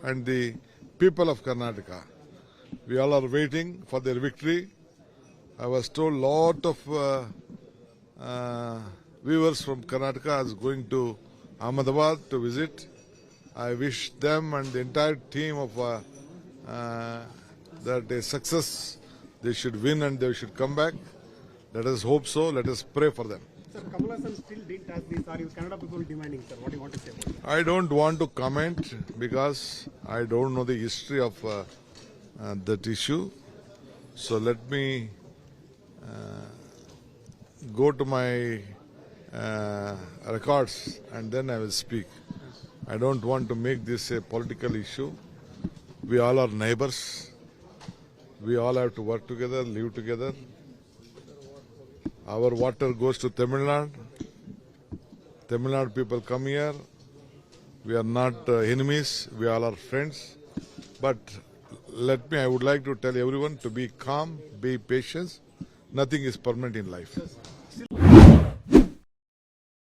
and the people of Karnataka. We all are waiting for their victory. I was told lot of viewers from Karnataka is going to Ahmedabad to visit. I wish them and the entire team of that a success. They should win and they should come back. Let us hope so. Let us pray for them. Sir, Kamal Hassan still didn't ask this. Are you Kannada people demanding, sir? What do you want to say about it? I don't want to comment because I don't know the history of that issue. So let me go to my records and then I will speak. I don't want to make this a political issue. We all are neighbors. We all have to work together, live together. Our water goes to Tamil Nadu. Tamil Nadu people come here. We are not enemies. We all are friends. But I would like to tell everyone to be calm, be patient. Nothing is permanent in life.